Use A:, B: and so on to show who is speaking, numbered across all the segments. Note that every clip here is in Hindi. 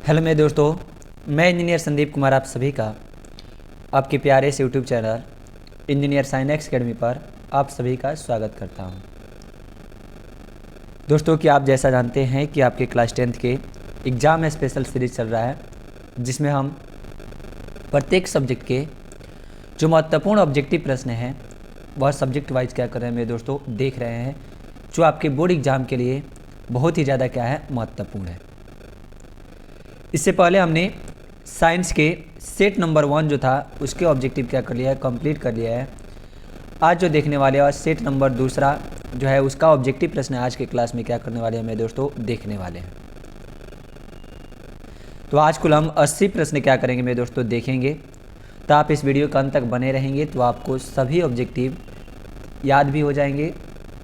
A: हेलो मेरे दोस्तों, मैं इंजीनियर संदीप कुमार आप सभी का आपके प्यारे से YouTube channel engineer sine x academy पर आप सभी का स्वागत करता हूं। दोस्तों कि आप जैसा जानते हैं कि आपके क्लास 10th के एग्ज़ाम स्पेशल सीरीज चल रहा है, जिसमें हम प्रत्येक सब्जेक्ट के जो महत्वपूर्ण ऑब्जेक्टिव प्रश्न हैं वह सब्जेक्ट वाइज क्या कर रहे हैं मेरे दोस्तों देख रहे हैं, जो आपके बोर्ड एग्ज़ाम के लिए बहुत ही ज़्यादा क्या है महत्वपूर्ण है। इससे पहले हमने साइंस के सेट नंबर 1 जो था उसके ऑब्जेक्टिव क्या कर लिया है, कंप्लीट कर लिया है। आज जो देखने वाले और सेट नंबर 2 जो है उसका ऑब्जेक्टिव प्रश्न आज के क्लास में क्या करने वाले हैं मेरे दोस्तों देखने वाले हैं। तो आज कुल हम 80 प्रश्न क्या करेंगे मेरे दोस्तों देखेंगे। तो आप इस वीडियो के अंत तक बने रहेंगे तो आपको सभी ऑब्जेक्टिव याद भी हो जाएंगे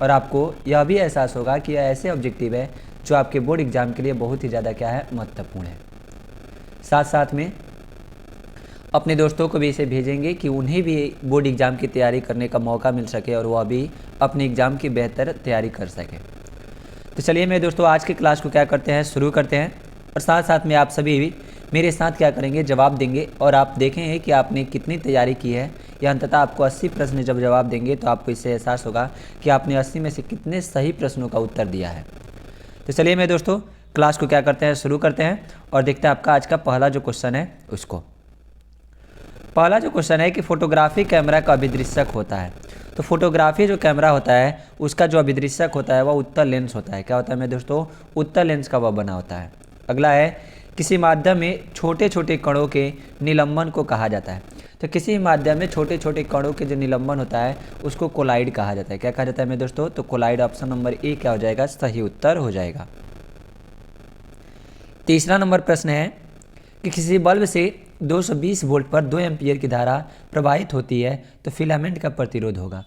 A: और आपको यह भी एहसास होगा कि यह ऐसे ऑब्जेक्टिव है जो आपके बोर्ड एग्जाम के लिए बहुत ही ज़्यादा क्या है महत्वपूर्ण है। साथ साथ में अपने दोस्तों को भी इसे भेजेंगे कि उन्हें भी बोर्ड एग्ज़ाम की तैयारी करने का मौका मिल सके और वह भी अपने एग्ज़ाम की बेहतर तैयारी कर सके। तो चलिए मेरे दोस्तों आज की क्लास को क्या करते हैं शुरू करते हैं और साथ साथ में आप सभी भी मेरे साथ क्या करेंगे जवाब देंगे और आप देखेंगे कि आपने कितनी तैयारी की है या अंततः आपको 80 प्रश्न जब जवाब देंगे तो आपको इससे एहसास होगा कि आपने 80 में से कितने सही प्रश्नों का उत्तर दिया है। तो चलिए मेरे दोस्तों क्लास को क्या करते हैं शुरू करते हैं और देखते हैं आपका आज का पहला जो क्वेश्चन है उसको। पहला जो क्वेश्चन है कि फोटोग्राफी कैमरा का अभिदृश्यक होता है। तो फोटोग्राफी जो कैमरा होता है उसका जो अभिदृश्यक होता है वह उत्तल लेंस होता है। क्या होता है मेरे दोस्तों, उत्तल लेंस का वह बना होता है। अगला है किसी माध्यम में छोटे छोटे कणों के निलंबन को कहा जाता है। तो किसी माध्यम में छोटे छोटे कणों के जो निलंबन होता है उसको कोलाइड कहा जाता है। क्या कहा जाता है मेरे दोस्तों, तो कोलाइड ऑप्शन नंबर ए क्या हो जाएगा, सही उत्तर हो जाएगा। तीसरा नंबर प्रश्न है कि किसी बल्ब से 220 वोल्ट पर 2 एम्पीयर की धारा प्रवाहित होती है तो फिलामेंट का प्रतिरोध होगा।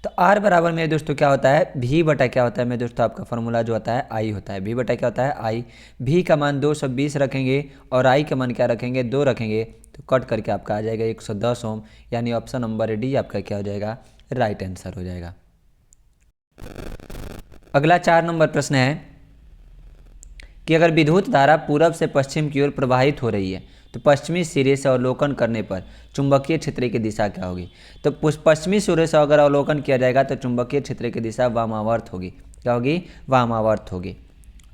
A: तो आर बराबर मेरे दोस्तों क्या होता है, भी बटा क्या होता है मेरे दोस्तों, आपका फॉर्मूला जो होता है आई होता है। भी बटा क्या होता है, आई। भी का मान 220 रखेंगे और आई का मान क्या रखेंगे, 2 रखेंगे तो कट करके आपका आ जाएगा 110 ओम, यानी ऑप्शन नंबर डी आपका क्या हो जाएगा, राइट आंसर हो जाएगा। अगला 4 नंबर प्रश्न है कि अगर विद्युत धारा पूरब से पश्चिम की ओर प्रवाहित हो रही है तो पश्चिमी सिरे से अवलोकन करने पर चुंबकीय क्षेत्र की दिशा क्या होगी। तो पश्चिमी सिरे से अगर अवलोकन किया जाएगा तो चुंबकीय क्षेत्र की दिशा वामावर्त होगी। क्या होगी, वामावर्त होगी।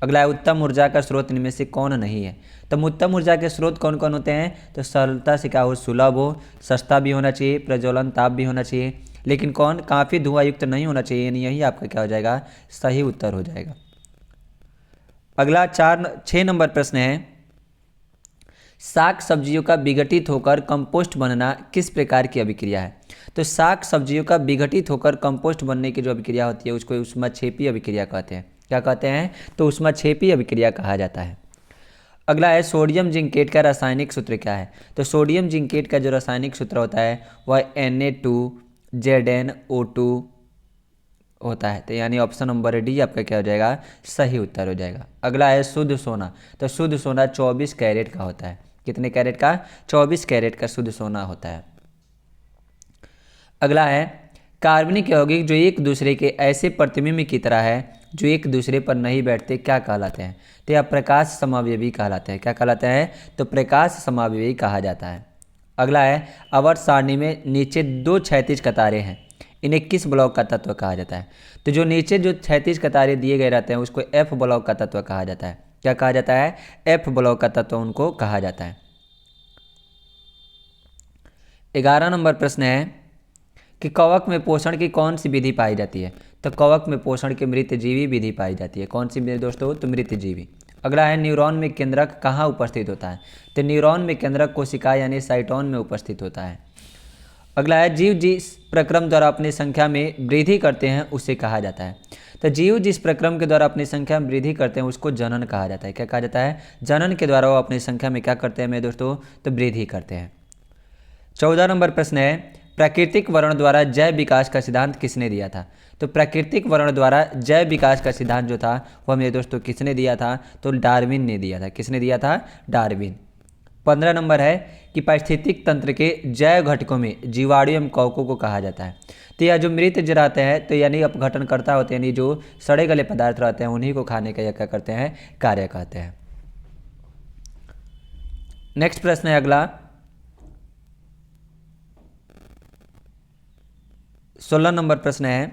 A: अगला है उत्तम ऊर्जा का स्रोत इनमें से कौन नहीं है। तो उत्तम ऊर्जा के स्रोत कौन कौन होते हैं, तो सरलता से क्या हो, सुलभ हो, सस्ता भी होना चाहिए, प्रज्वलन ताप भी होना चाहिए, लेकिन कौन, काफ़ी धुआं युक्त नहीं होना चाहिए। यही आपका क्या हो जाएगा, सही उत्तर हो जाएगा। अगला 6 नंबर प्रश्न है साग सब्जियों का विघटित होकर कंपोस्ट बनना किस प्रकार की अभिक्रिया है। तो साग सब्जियों का विघटित होकर कंपोस्ट बनने की जो अभिक्रिया होती है उसको ऊष्माक्षेपी अभिक्रिया कहते हैं। क्या कहते हैं, तो ऊष्माक्षेपी अभिक्रिया कहा जाता है। अगला है सोडियम जिंकेट का रासायनिक सूत्र क्या है। तो सोडियम जिंकेट का जो रासायनिक सूत्र होता है वह Na2ZnO2 होता है। तो यानी ऑप्शन नंबर डी आपका क्या हो जाएगा, सही उत्तर हो जाएगा। अगला है शुद्ध सोना। तो शुद्ध सोना 24 कैरेट का होता है। कितने कैरेट का, 24 कैरेट का शुद्ध सोना होता है। अगला है कार्बनिक यौगिक जो एक दूसरे के ऐसे प्रतिबिंब की तरह है जो एक दूसरे पर नहीं बैठते क्या कहलाते हैं। तो यह प्रकाश समावयवी कहलाते हैं। क्या कहलाते हैं, तो प्रकाश समावयवी कहा जाता है। अगला है आवर्त सारणी में नीचे 2 क्षैतिज कतारें हैं, इन्हें किस ब्लॉक का तत्व कहा जाता है। तो जो नीचे जो क्षैतिज कतारें दिए गए रहते हैं उसको एफ ब्लॉक का तत्व कहा जाता है। क्या कहा जाता है, एफ ब्लॉक का तत्व उनको कहा जाता है। 11 नंबर प्रश्न है कि कवक में पोषण की कौन सी विधि पाई जाती है। तो कवक में पोषण की मृतजीवी विधि पाई जाती है। कौन सी मेरे दोस्तों, तो मृतजीवी। अगला है न्यूरॉन में केंद्रक कहाँ उपस्थित होता है। तो न्यूरॉन में केंद्रक कोशिका यानी साइटोन में उपस्थित होता है। अगला है जीव जिस प्रक्रम द्वारा अपनी संख्या में वृद्धि करते हैं उसे कहा जाता है। तो जीव जिस प्रक्रम के द्वारा अपनी संख्या में वृद्धि करते हैं उसको जनन कहा जाता है। क्या कहा जाता है, जनन के द्वारा वो अपनी संख्या में क्या करते हैं मेरे दोस्तों, तो वृद्धि करते हैं। 14 नंबर प्रश्न है प्राकृतिक वर्ण द्वारा जैव विकास का सिद्धांत किसने दिया था। तो प्राकृतिक वर्ण द्वारा जैव विकास का सिद्धांत जो था वह मेरे दोस्तों किसने दिया था, तो डार्विन ने दिया था। किसने दिया था, डार्विन। 15 नंबर है कि पारिस्थितिक तंत्र के जैव घटकों में जीवाणु एवं कवकों को कहा जाता है। तो यह जो मृत जो रहते हैं तो यानी अपघटनकर्ता होते हैं, यानी जो सड़े गले पदार्थ रहते हैं उन्हीं को खाने का यह क्या करते हैं, कार्य कहते हैं। नेक्स्ट प्रश्न है अगला, 16 नंबर प्रश्न है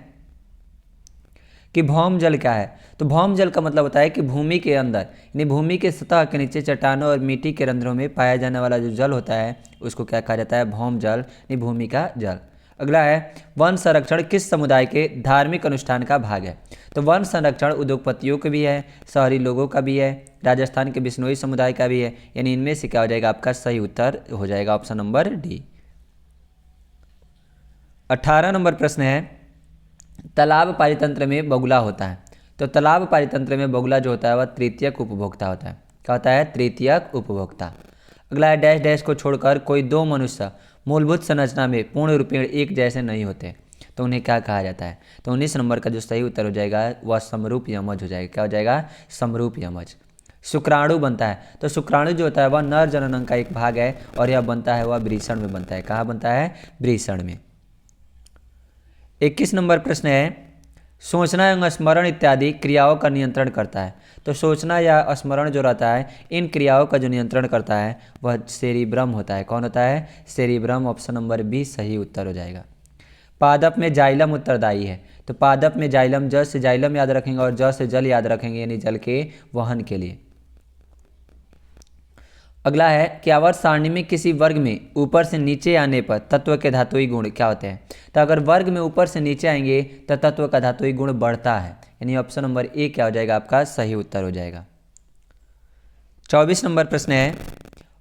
A: कि भौम जल क्या है। तो भौम जल का मतलब होता है कि भूमि के अंदर यानी भूमि के सतह के नीचे चट्टानों और मिट्टी के रंध्रों में पाया जाने वाला जो जल होता है उसको क्या कहा जाता है, भौम जल यानी भूमि का जल। अगला है, वन संरक्षण किस समुदाय के धार्मिक अनुष्ठान का भाग है। तो वन संरक्षण उद्योगपतियों का भी है, शहरी लोगों का भी है, राजस्थान के बिश्नोई समुदाय का भी है, यानी इनमें से क्या हो जाएगा, आपका सही उत्तर हो जाएगा ऑप्शन नंबर डी। 18 नंबर प्रश्न है, तालाब पारितंत्र में बगुला होता है। तो तालाब पारितंत्र में बगुला जो होता है वह तृतीयक उपभोक्ता होता है। क्या होता है, तृतीयक उपभोक्ता। अगला है, डैश डैश को छोड़कर कोई दो मनुष्य मूलभूत संरचना में पूर्ण रूपेण एक जैसे नहीं होते तो उन्हें क्या कहा जाता है। तो 19 नंबर का जो सही उत्तर हो जाएगा वह समरूप यमज हो जाएगा। क्या हो जाएगा, समरूप यमज। शुक्राणु बनता है। तो शुक्राणु जो होता है वह नर जननांग का एक भाग है और यह बनता है वह वृषण में बनता है। कहाँ बनता है, वृषण में। 21 नंबर प्रश्न है, सोचना एवं स्मरण इत्यादि क्रियाओं का नियंत्रण करता है। तो सोचना या स्मरण जो रहता है इन क्रियाओं का जो नियंत्रण करता है वह सेरिब्रम होता है। कौन होता है, सेरिब्रम। ऑप्शन नंबर बी सही उत्तर हो जाएगा। पादप में जाइलम उत्तरदायी है। तो पादप में जाइलम, ज से जाइलम याद रखेंगे और ज से जल याद रखेंगे यानी जल के वहन के लिए। अगला है, क्या वर्ग सारणी में किसी वर्ग में ऊपर से नीचे आने पर तत्व के धातुई गुण क्या होते हैं। तो अगर वर्ग में ऊपर से नीचे आएंगे तो तत्व का धातुई गुण बढ़ता है, यानी ऑप्शन नंबर ए क्या हो जाएगा, आपका सही उत्तर हो जाएगा। 24 नंबर प्रश्न है,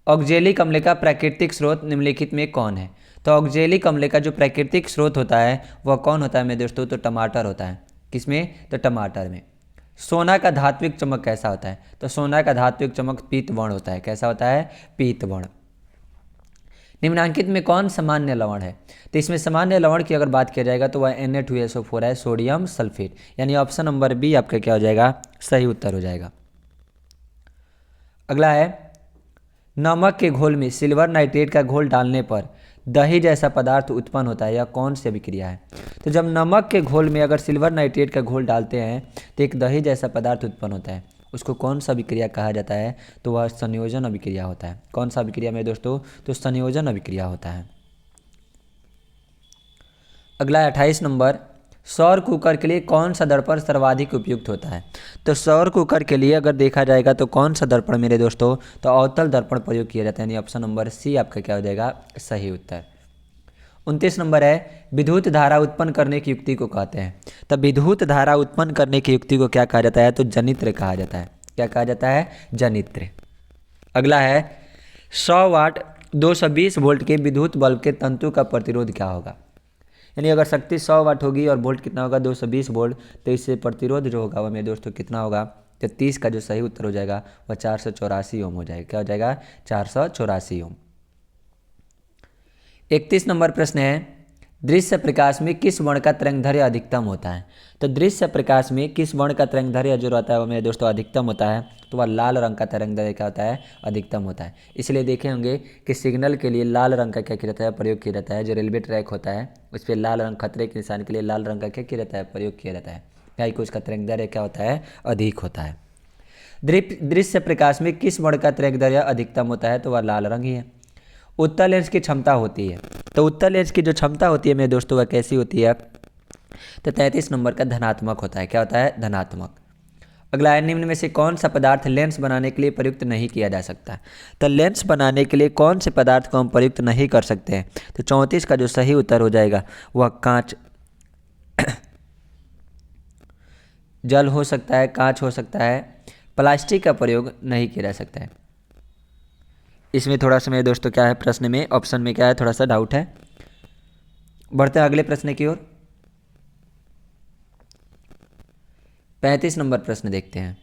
A: ऑक्जेलिक अम्ल का प्राकृतिक स्रोत निम्नलिखित में कौन है। तो ऑक्जेलिक अम्ल का जो प्राकृतिक स्रोत होता है वह कौन होता है मेरे दोस्तों, तो टमाटर होता है। किसमें, तो टमाटर में। सोना का धात्विक चमक कैसा होता है। तो सोना का धात्विक चमक पीत वर्ण होता है। कैसा होता है, पीत वर्ण। निम्नांकित में कौन सामान्य लवण है। तो इसमें सामान्य लवण की अगर बात किया जाएगा तो वह Na2SO4 है, सोडियम सल्फेट, यानी ऑप्शन नंबर बी आपका क्या हो जाएगा, सही उत्तर हो जाएगा। अगला है, नमक के घोल में सिल्वर नाइट्रेट का घोल डालने पर दही जैसा पदार्थ उत्पन्न होता है, यह कौन सी अभिक्रिया है। तो जब नमक के घोल में अगर सिल्वर नाइट्रेट का घोल डालते हैं तो एक दही जैसा पदार्थ उत्पन्न होता है, उसको कौन सा अभिक्रिया कहा जाता है। तो वह संयोजन अभिक्रिया होता है। कौन सा अभिक्रिया मेरे दोस्तों, तो संयोजन अभिक्रिया होता है। अगला है 28 नंबर, सौर कुकर के लिए कौन सा दर्पण सर्वाधिक उपयुक्त होता है। तो सौर कुकर के लिए अगर देखा जाएगा तो कौन सा दर्पण मेरे दोस्तों, तो अवतल दर्पण प्रयोग किया जाता है, यानी ऑप्शन नंबर सी आपका क्या हो जाएगा, सही उत्तर। 29 नंबर है, विद्युत धारा उत्पन्न करने की युक्ति को कहते हैं। तब विद्युत धारा उत्पन्न करने की युक्ति को क्या कहा जाता है, तो जनित्र कहा जाता है। क्या कहा जाता है, जनित्र। अगला है, 100 वाट 220 वोल्ट के विद्युत बल्ब के तंतु का प्रतिरोध क्या होगा। यानी अगर शक्ति 100 वाट होगी और वोल्ट कितना होगा, 220 वोल्ट, तो इससे प्रतिरोध जो होगा वह मेरे दोस्तों कितना होगा, तो 30 का जो सही उत्तर हो जाएगा वह 484 ओम हो जाएगा। क्या हो जाएगा, 484 ओम। 31 नंबर प्रश्न है, दृश्य प्रकाश में किस वर्ण का तरंगदैर्घ्य अधिकतम होता है। तो दृश्य प्रकाश में किस वर्ण का तरंगदैर्घ्य जो रहता है वह मेरे दोस्तों अधिकतम होता है, तो वह लाल रंग का तरंगदैर्घ्य क्या होता है, अधिकतम होता है। इसलिए देखे होंगे कि सिग्नल के लिए लाल रंग का क्या किया जाता है, प्रयोग किया जाता है। जो रेलवे ट्रैक होता है उस पर लाल रंग, खतरे के निशान के लिए लाल रंग का क्या किया जाता है, प्रयोग किया जाता है, क्या कि उसका तरंगदैर्घ्य क्या होता है, अधिक होता है। दृश्य प्रकाश में किस वर्ण का तरंगदैर्घ्य अधिकतम होता है, तो वह लाल रंग ही है। उत्तल लेंस की क्षमता होती है। तो उत्तल लेंस की जो क्षमता होती है मेरे दोस्तों वह कैसी होती है, तो 33 नंबर का धनात्मक होता है। क्या होता है, धनात्मक। अगला है, निम्न में से कौन सा पदार्थ लेंस बनाने के लिए प्रयुक्त नहीं किया जा सकता। तो लेंस बनाने के लिए कौन से पदार्थ को हम प्रयुक्त नहीं कर सकते हैं। तो 34 का जो सही उत्तर हो जाएगा वह कांच, जल हो सकता है, कांच हो सकता है, प्लास्टिक का प्रयोग नहीं किया जा सकता है। इसमें थोड़ा सा मेरे दोस्तों क्या है, प्रश्न में ऑप्शन में क्या है, थोड़ा सा डाउट है। बढ़ते हैं अगले प्रश्न की ओर। 35 नंबर प्रश्न देखते हैं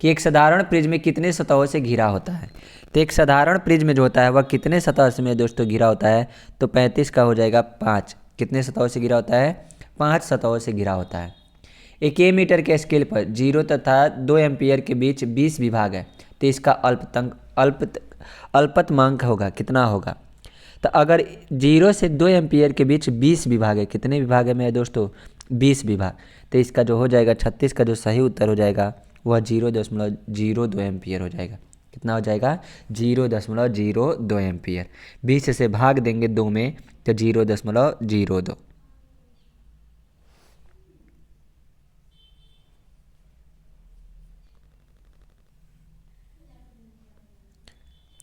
A: कि एक साधारण प्रिज्म कितने सतहों से घिरा होता है। तो एक साधारण प्रिज्म जो होता है वह कितने सतह से मेरे दोस्तों घिरा होता है, तो 35 का हो जाएगा 5। कितने सतहों से घिरा होता है, 5 सतहों से घिरा होता है। एक ए मीटर के स्केल पर 0 तथा 2 एम्पियर के बीच 20 विभाग है, तो इसका अल्पतमांक होगा, कितना होगा। तो अगर 0 से 2 एम्पियर के बीच 20 विभाग है, कितने विभाग है मेरे दोस्तों, 20 विभाग, तो इसका जो हो जाएगा 36 का जो सही उत्तर हो जाएगा वह 0.02 एम्पियर हो जाएगा। कितना हो जाएगा 0.02 एम्पियर। 20 से भाग देंगे 2 में तो 0.02।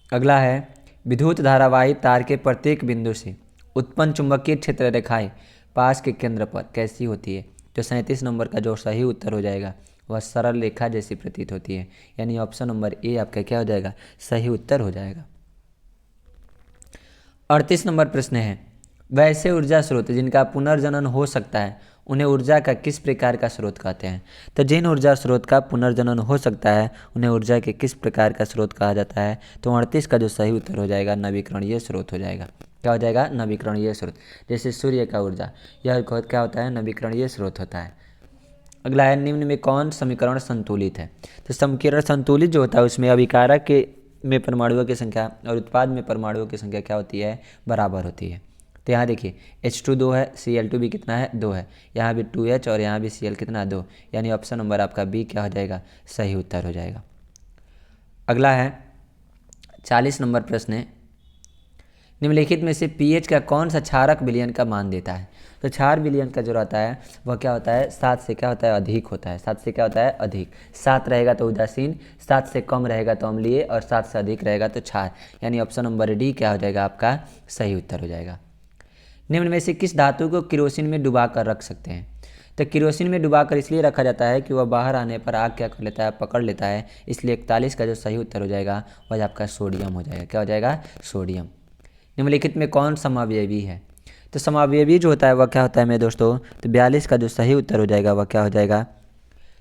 A: अगला है विद्युत धारावाही तार के प्रत्येक बिंदु से उत्पन्न चुंबकीय क्षेत्र रेखाएं पास के केंद्र पर कैसी होती है। तो 37 नंबर का जो सही उत्तर हो जाएगा वह सरल रेखा जैसी प्रतीत होती है, यानी ऑप्शन नंबर ए आपका क्या हो जाएगा सही उत्तर हो जाएगा। 38 नंबर प्रश्न है वैसे ऊर्जा स्रोत जिनका पुनर्जनन हो सकता है उन्हें ऊर्जा का किस प्रकार का स्रोत कहते हैं। तो जिन ऊर्जा स्रोत का पुनर्जनन हो सकता है उन्हें ऊर्जा के किस प्रकार का स्रोत कहा जाता है। तो 38 का जो सही उत्तर हो जाएगा नवीकरणीय स्रोत हो जाएगा। क्या हो जाएगा नवीकरणीय स्रोत। जैसे सूर्य का ऊर्जा यह क्या होता है नवीकरणीय स्रोत होता है। अगला है निम्न में कौन समीकरण संतुलित है। तो समीकरण संतुलित जो होता है उसमें अभिकारक के में परमाणुओं की संख्या और उत्पाद में परमाणुओं की संख्या क्या होती है बराबर होती है। तो यहाँ देखिए H2 2 है, Cl2 भी कितना है 2 है, यहाँ भी 2H और यहाँ भी Cl कितना 2, यानी ऑप्शन नंबर आपका बी क्या हो जाएगा सही उत्तर हो जाएगा। अगला है 40 नंबर प्रश्न है निम्नलिखित में से pH का कौन सा क्षारक विलयन का मान देता है। तो क्षार विलयन का जो रहता है वह क्या होता है 7 से क्या होता है अधिक होता है। 7 से क्या होता है अधिक, 7 रहेगा तो उदासीन, 7 से कम रहेगा तो अम्लीय और 7 से अधिक रहेगा तो क्षार, यानी ऑप्शन नंबर डी क्या हो जाएगा आपका सही उत्तर हो जाएगा। निम्न में से किस धातु को किरोसिन में डुबा कर रख सकते हैं। तो किरोसिन में डुबा कर इसलिए रखा जाता है कि वह बाहर आने पर आग क्या कर लेता है पकड़ लेता है, इसलिए 41 का जो सही उत्तर हो जाएगा वह आपका सोडियम हो जाएगा। क्या हो जाएगा सोडियम। निम्नलिखित में कौन समावयवी है। तो समावयवी जो होता है वह क्या होता है मेरे दोस्तों, तो 42 का जो सही उत्तर हो जाएगा वह क्या हो जाएगा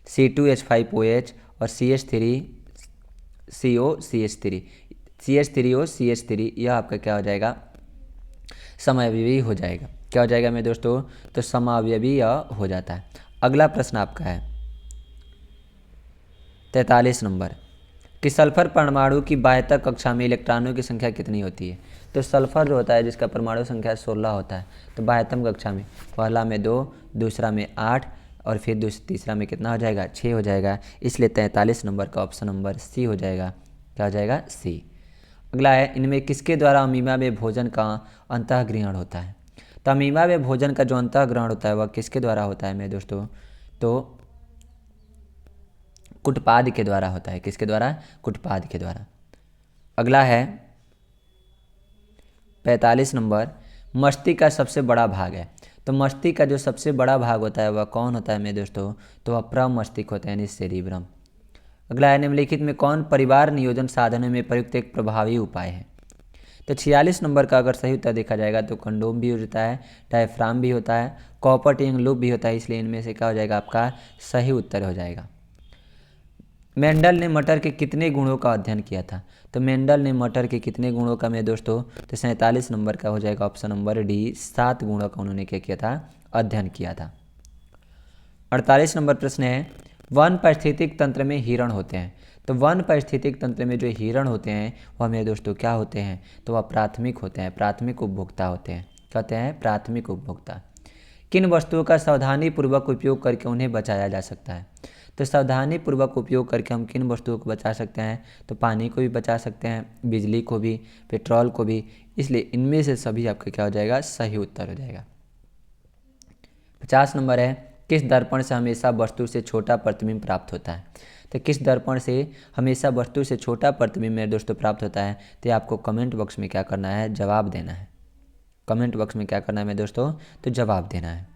A: C2H5OH और CH3CH3 यह आपका क्या हो जाएगा समावयवी हो जाएगा। क्या हो जाएगा मेरे दोस्तों, तो समावयवी यह हो जाता है। अगला प्रश्न आपका है 43 नंबर कि सल्फर परमाणु की बाह्यतक कक्षा में इलेक्ट्रॉनों की संख्या कितनी होती है। तो सल्फर जो होता है जिसका परमाणु संख्या 16 होता है, तो बाह्यतम कक्षा में पहला में 2, दूसरा में 8 और फिर तीसरा में कितना हो जाएगा 6 हो जाएगा, इसलिए 43 नंबर का ऑप्शन नंबर सी हो जाएगा। क्या हो जाएगा सी। अगला है इनमें किसके द्वारा अमीबा में भोजन का अंतःग्रहण होता है। तो अमीबा में भोजन का जो अंतःग्रहण होता है वह किसके द्वारा होता है मेरे दोस्तों, तो कुटपाद के द्वारा होता है। किसके द्वारा, कुटपाद के द्वारा। अगला है 45 नंबर मस्तिष्क का सबसे बड़ा भाग है। तो मस्तिष्क का जो सबसे बड़ा भाग होता है वह कौन होता है मेरे दोस्तों, तो वह प्रमस्तिष्क होता है यानी सेरिब्रम। अगला है निम्नलिखित में कौन परिवार नियोजन साधनों में प्रयुक्त एक प्रभावी उपाय है। तो 46 नंबर का अगर सही उत्तर देखा जाएगा तो कंडोम भी होता है, डायफ्राम भी होता है, कॉपर टिंग लूप भी होता है, इसलिए इनमें से क्या हो जाएगा आपका सही उत्तर हो जाएगा। मेंडल ने मटर के कितने गुणों का अध्ययन किया था। तो मेंडल ने मटर के कितने गुणों का मेरे दोस्तों, तो 47 नंबर का हो जाएगा ऑप्शन नंबर डी 7 गुणों का उन्होंने क्या किया था अध्ययन किया था। 48 नंबर प्रश्न है वन पारिस्थितिक तंत्र में हिरण होते हैं। तो वन पारिस्थितिक तंत्र में जो हिरण होते हैं वह मेरे दोस्तों क्या होते हैं, तो वह प्राथमिक होते हैं, प्राथमिक उपभोक्ता होते हैं। कहते हैं प्राथमिक उपभोक्ता। किन वस्तुओं का सावधानीपूर्वक उपयोग करके उन्हें बचाया जा सकता है। तो सावधानीपूर्वक उपयोग करके हम किन वस्तुओं को बचा सकते हैं, तो पानी को भी बचा सकते हैं, बिजली को भी, पेट्रोल को भी, इसलिए इनमें से सभी आपका क्या हो जाएगा सही उत्तर हो जाएगा। 50 नंबर है किस दर्पण से हमेशा वस्तु से छोटा प्रतिबिंब प्राप्त होता है। तो किस दर्पण से हमेशा वस्तु से छोटा प्रतिबिंब मेरे दोस्तों प्राप्त होता है, तो आपको कमेंट बॉक्स में क्या करना है जवाब देना है। कमेंट बॉक्स में क्या करना है मेरे दोस्तों, तो जवाब देना है।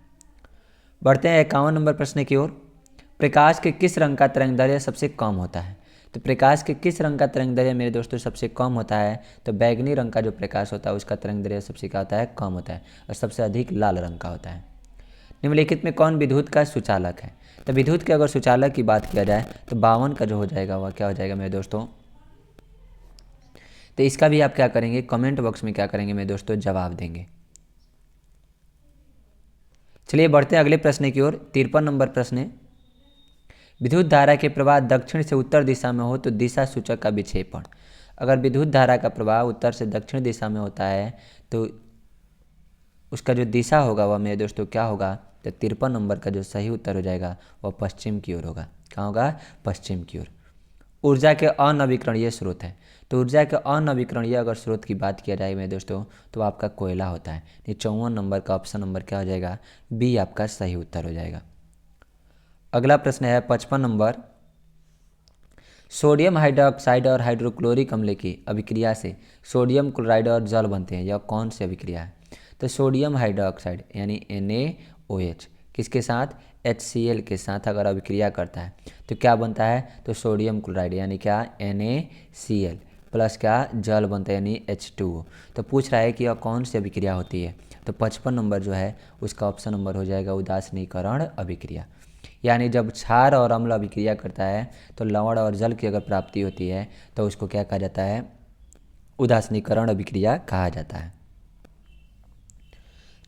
A: बढ़ते हैं 51 नंबर प्रश्न की ओर। प्रकाश के किस रंग का तरंगदैर्घ्य सबसे कम होता है। तो प्रकाश के किस रंग का तरंगदैर्घ्य मेरे दोस्तों सबसे कम होता है, तो बैगनी रंग का जो प्रकाश होता है उसका तरंगदैर्घ्य सबसे क्या होता है कम होता है, और सबसे अधिक लाल रंग का होता है। निम्नलिखित में कौन विद्युत का सुचालक है। तो विद्युत के अगर सुचालक की बात किया जाए तो 52 का जो हो जाएगा वह क्या हो जाएगा मेरे दोस्तों, तो इसका भी आप क्या करेंगे कमेंट बॉक्स में क्या करेंगे मेरे दोस्तों जवाब देंगे। चलिए बढ़ते हैं अगले प्रश्न की ओर। 53 नंबर प्रश्न है विद्युत धारा के प्रवाह दक्षिण से उत्तर दिशा में हो तो दिशा सूचक का विक्षेपण। अगर विद्युत धारा का प्रवाह उत्तर से दक्षिण दिशा में होता है तो उसका जो दिशा होगा वह मेरे दोस्तों क्या होगा, तो 53 नंबर का जो सही उत्तर हो जाएगा वह पश्चिम की ओर होगा। कहाँ होगा, पश्चिम की ओर। ऊर्जा के अनवीकरणीय स्रोत है। तो ऊर्जा के अनवीकरणीय अगर स्रोत की बात किया जाए मेरे दोस्तों तो आपका कोयला होता है। ये 54 नंबर का ऑप्शन नंबर क्या हो जाएगा, बी आपका सही उत्तर हो जाएगा। अगला प्रश्न है 55 नंबर, सोडियम हाइड्रोक्साइड और हाइड्रोक्लोरिक अम्ल की अभिक्रिया से सोडियम क्लोराइड और जल बनते हैं, यह कौन सी अभिक्रिया है। तो सोडियम हाइड्रोक्साइड यानी NaOH किसके साथ, HCl के साथ अगर अभिक्रिया करता है तो क्या बनता है, तो सोडियम क्लोराइड यानी क्या NaCl प्लस क्या जल बनता है यानी H2O। तो पूछ रहा है कि यह कौन सी अभिक्रिया होती है, तो 55 नंबर जो है उसका ऑप्शन नंबर हो जाएगा उदासीनीकरण अभिक्रिया। यानी जब क्षार और अम्ल अभिक्रिया करता है तो लवण और जल की अगर प्राप्ति होती है तो उसको क्या कहा जाता है, उदासीनीकरण अभिक्रिया कहा जाता है।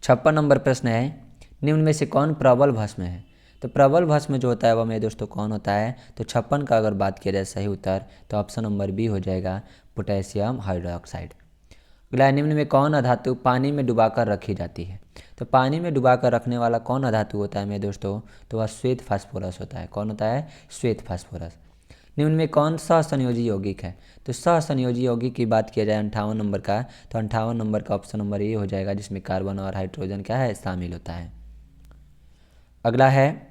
A: 56 नंबर प्रश्न है, निम्न में से कौन प्रबल भस्म है। तो प्रबल भस्म जो होता है वह मेरे दोस्तों कौन होता है, तो 56 का अगर बात किया जाए सही उत्तर तो ऑप्शन नंबर बी हो जाएगा पोटेशियम हाइड्रोक्साइड। अगला, निम्न में कौन अधातु पानी में डुबाकर रखी जाती है। तो पानी में डुबाकर रखने वाला कौन अधातु होता है मेरे दोस्तों, तो वह श्वेत फास्फोरस होता है। कौन होता है, श्वेत फास्फोरस। निम्न में कौन सहसंयोजी यौगिक है। तो सहसंयोजी यौगिक की बात किया जाए 58 नंबर का, तो 58 नंबर का ऑप्शन नंबर ये हो जाएगा जिसमें कार्बन और हाइड्रोजन क्या है, शामिल होता है। अगला है,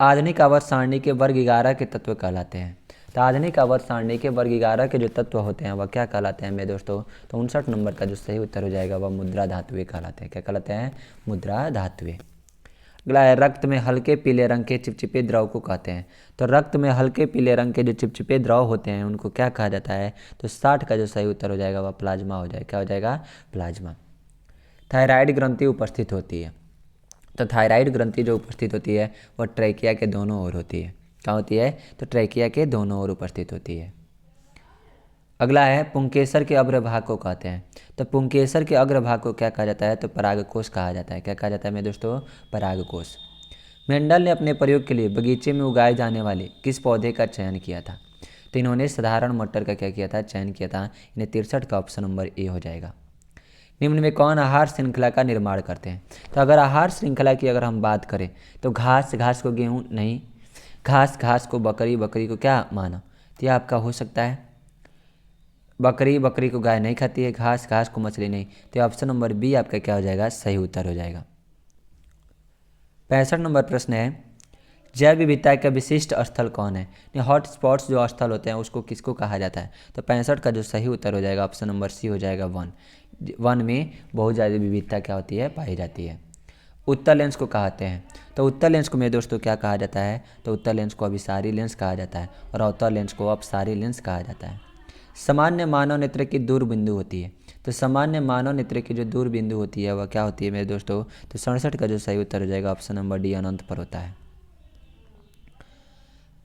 A: आधुनिक आवर्त सारणी के वर्ग 11 के तत्व कहलाते हैं। तो आधुनिक आवर्त सारणी के वर्ग 11 के जो तत्व होते हैं वह क्या कहलाते हैं मेरे दोस्तों, तो 59 नंबर का जो सही उत्तर हो जाएगा वह मुद्रा धातुएं कहलाते हैं। क्या कहलाते हैं, मुद्रा धातुएं। अगला है, रक्त में हल्के पीले रंग के चिपचिपे द्रव को कहते हैं। तो रक्त में हल्के पीले रंग के जो चिपचिपे द्रव होते हैं उनको क्या कहा जाता है, तो 60 का जो सही उत्तर हो जाएगा वह प्लाज्मा हो जाएगा। क्या हो जाएगा, प्लाज्मा। थायराइड ग्रंथि उपस्थित होती है। तो थायराइड ग्रंथि जो उपस्थित होती है वह ट्रैकिया के दोनों ओर होती है। क्या होती है, तो ट्रैकिया के दोनों ओर उपस्थित होती है। अगला है, पुंकेसर के अग्रभाग को कहते हैं। तो पुंकेसर के अग्रभाग को क्या कहा जाता है, तो परागकोश कहा जाता है। क्या कहा जाता है मेरे दोस्तों, परागकोश। मेंडल ने अपने प्रयोग के लिए बगीचे में उगाए जाने वाले किस पौधे का चयन किया था। तो इन्होंने साधारण मटर का क्या किया था, चयन किया था। इन्हें 63 का ऑप्शन नंबर ए हो जाएगा। निम्न में कौन आहार श्रृंखला का निर्माण करते हैं। तो अगर आहार श्रृंखला की अगर हम बात करें तो घास को गेहूँ नहीं, घास को बकरी, बकरी को क्या माना, तो यह आपका हो सकता है बकरी को गाय नहीं खाती है, घास को मछली नहीं, तो ऑप्शन नंबर बी आपका क्या हो जाएगा, सही उत्तर हो जाएगा। 65 नंबर प्रश्न है, जैव विविधता का विशिष्ट स्थल कौन है। हॉट स्पॉट्स जो स्थल होते हैं उसको किसको कहा जाता है, तो 65 का जो सही उत्तर हो जाएगा ऑप्शन नंबर सी हो जाएगा वन। वन में बहुत ज़्यादा विविधता क्या होती है, पाई जाती है। उत्तर लेंस को कहते हैं। तो उत्तर लेंस को मेरे दोस्तों क्या कहा जाता है, तो उत्तर लेंस को अभिसारी लेंस कहा जाता है और अवतल लेंस को अपसारी लेंस कहा जाता है। सामान्य मानव नेत्र की दूर बिंदु होती है। तो सामान्य मानव नेत्र की जो दूर बिंदु होती है वह क्या होती है मेरे दोस्तों, तो 67 का जो सही उत्तर हो जाएगा ऑप्शन नंबर डी अनंत पर होता है।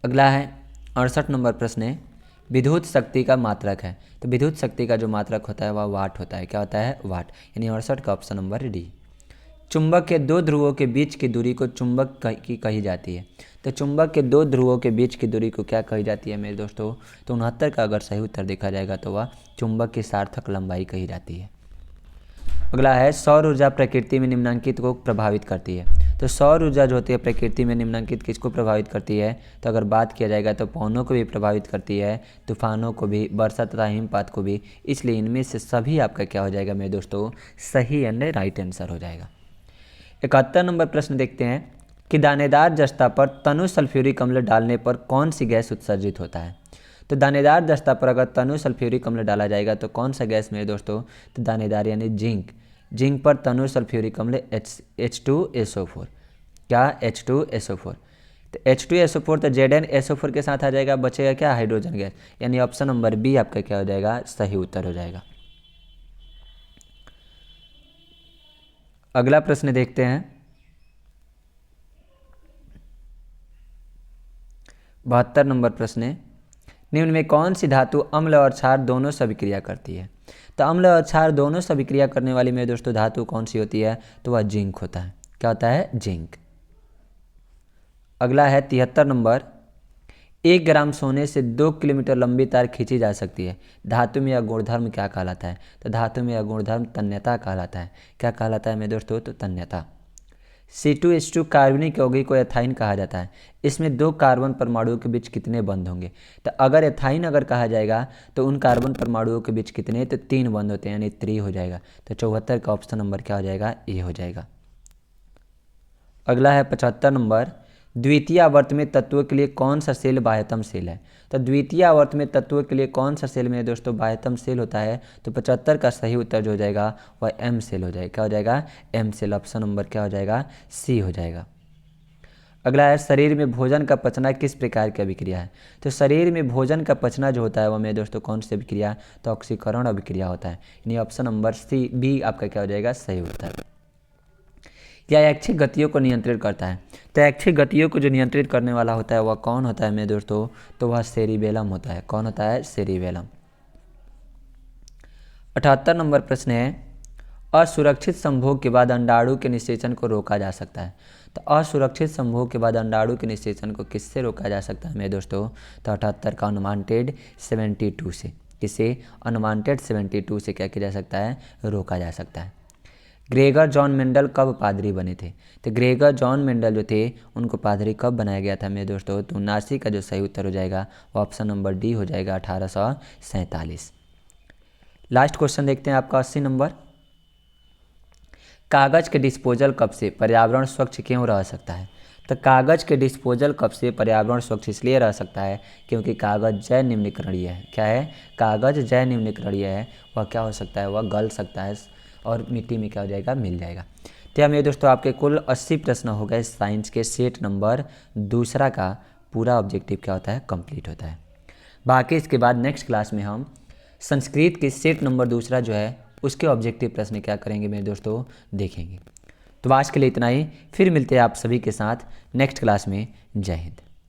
A: अगला है 68 नंबर प्रश्न है, विद्युत शक्ति का मात्रक है। तो विद्युत शक्ति का जो मात्रक होता है वह वाट होता है। क्या होता है, वाट। यानी 68 का ऑप्शन नंबर डी। चुंबक के दो ध्रुवों के बीच की दूरी को चुंबक की कही जाती है। तो चुंबक के दो ध्रुवों के बीच की दूरी को क्या कही जाती है मेरे दोस्तों, तो 69 का अगर सही उत्तर देखा जाएगा तो वह चुंबक की सार्थक लंबाई कही जाती है। अगला है, सौर ऊर्जा प्रकृति में निम्नांकित को प्रभावित करती है। तो सौर ऊर्जा जो होती है प्रकृति में निम्नांकित किसको प्रभावित करती है, तो अगर बात किया जाएगा तो पवनों को भी प्रभावित करती है, तूफानों को भी, वर्षा तथा हिमपात को भी। इसलिए इनमें से सभी आपका क्या हो जाएगा मेरे दोस्तों, सही एंड राइट आंसर हो जाएगा। 71 नंबर प्रश्न देखते हैं कि दानेदार जस्ता पर तनु सल्फ्यूरिक अम्ल डालने पर कौन सी गैस उत्सर्जित होता है। तो दानेदार जस्ता पर अगर तनु सल्फ्यूरिक अम्ल डाला जाएगा तो कौन सा गैस मेरे दोस्तों, तो दानेदार यानी जिंक पर तनु सल्फ्यूरिक अम्ल H2SO4। क्या, H2SO4। तो H2SO4 तो ZnSO4 के साथ आ जाएगा, बचेगा क्या, हाइड्रोजन गैस। यानी ऑप्शन नंबर बी आपका क्या हो जाएगा, सही उत्तर हो जाएगा। अगला प्रश्न देखते हैं 72 नंबर प्रश्न है, निम्न में कौन सी धातु अम्ल और क्षार दोनों से अभिक्रिया करती है। तो अम्ल और क्षार दोनों से अभिक्रिया करने वाली मेरे दोस्तों धातु कौन सी होती है, तो वह जिंक होता है। क्या होता है, जिंक। अगला है 73 नंबर, 1 ग्राम सोने से 2 किलोमीटर लंबी तार खींची जा सकती है, धातु में यह गुणधर्म क्या कहलाता है। तो धातु में यह गुणधर्म तन्यता कहलाता है। क्या कहलाता है मेरे दोस्तों, तो तन्यता। C2H2 कार्बनिक यौगिक को एथाइन कहा जाता है। इसमें 2 कार्बन परमाणुओं के बीच कितने बंध होंगे? तो अगर एथाइन अगर कहा जाएगा तो उन कार्बन परमाणुओं के बीच कितने? तो 3 बंध होते हैं, यानी 3 हो जाएगा। तो 74 का ऑप्शन नंबर क्या हो जाएगा? ए हो जाएगा। अगला है 75 नंबर, द्वितीय आवर्त में तत्व के लिए कौन सा सेल बाह्यतम सेल है? तो द्वितीय आवर्त में तत्व के लिए कौन सा सेल में दोस्तों बाह्यतम सेल होता है? तो 75 का सही उत्तर जो हो जाएगा वह एम सेल हो जाएगा। क्या हो जाएगा? M cell. ऑप्शन नंबर क्या हो जाएगा? सी हो जाएगा। अगला है, शरीर में भोजन का पचना किस प्रकार की अभिक्रिया है? तो शरीर में भोजन का पचना जो होता है वह मेरे दोस्तों कौन सी अभिक्रिया? तो ऑक्सीकरण अभिक्रिया होता है। यानी ऑप्शन नंबर सी बी आपका क्या हो जाएगा? सही उत्तर। या ऐच्छिक गतियों को नियंत्रित करता है? तो ऐच्छिक गतियों को जो नियंत्रित करने वाला होता है वह कौन होता है मेरे दोस्तों? तो वह सेरिबेलम होता है। कौन होता है? सेरिबेलम। 78 नंबर प्रश्न है, असुरक्षित संभोग के बाद अंडाणु के निषेचन को रोका जा सकता है? तो असुरक्षित संभोग के बाद अंडाणु के निषेचन को किससे रोका जा सकता है मेरे दोस्तों? तो 78 का अनवांटेड 72 से। किसे? अनवांटेड 72 से क्या किया जा सकता है? रोका जा सकता है। ग्रेगर जॉन मेंडल कब पादरी बने थे? तो ग्रेगर जॉन मेंडल जो थे उनको पादरी कब बनाया गया था मेरे दोस्तों? तो 79 का जो सही उत्तर हो जाएगा वो ऑप्शन नंबर डी हो जाएगा, 1847। लास्ट क्वेश्चन देखते हैं आपका 80 नंबर, कागज के डिस्पोजल कप से पर्यावरण स्वच्छ क्यों रह सकता है? तो कागज के डिस्पोजल कप से पर्यावरण स्वच्छ इसलिए रह सकता है क्योंकि कागज जैव निम्नीकरणीय है। क्या है? कागज जैव निम्नीकरणीय है। वह क्या हो सकता है? वह गल सकता है और मिट्टी में क्या हो जाएगा? मिल जाएगा। तो यह मेरे दोस्तों आपके कुल 80 प्रश्न हो गए साइंस के सेट नंबर दूसरा का पूरा ऑब्जेक्टिव क्या होता है? कंप्लीट होता है। बाकी इसके बाद नेक्स्ट क्लास में हम संस्कृत के सेट नंबर दूसरा जो है उसके ऑब्जेक्टिव प्रश्न क्या करेंगे मेरे दोस्तों? देखेंगे। तो आज के लिए इतना ही, फिर मिलते हैं आप सभी के साथ नेक्स्ट क्लास में। जय हिंद।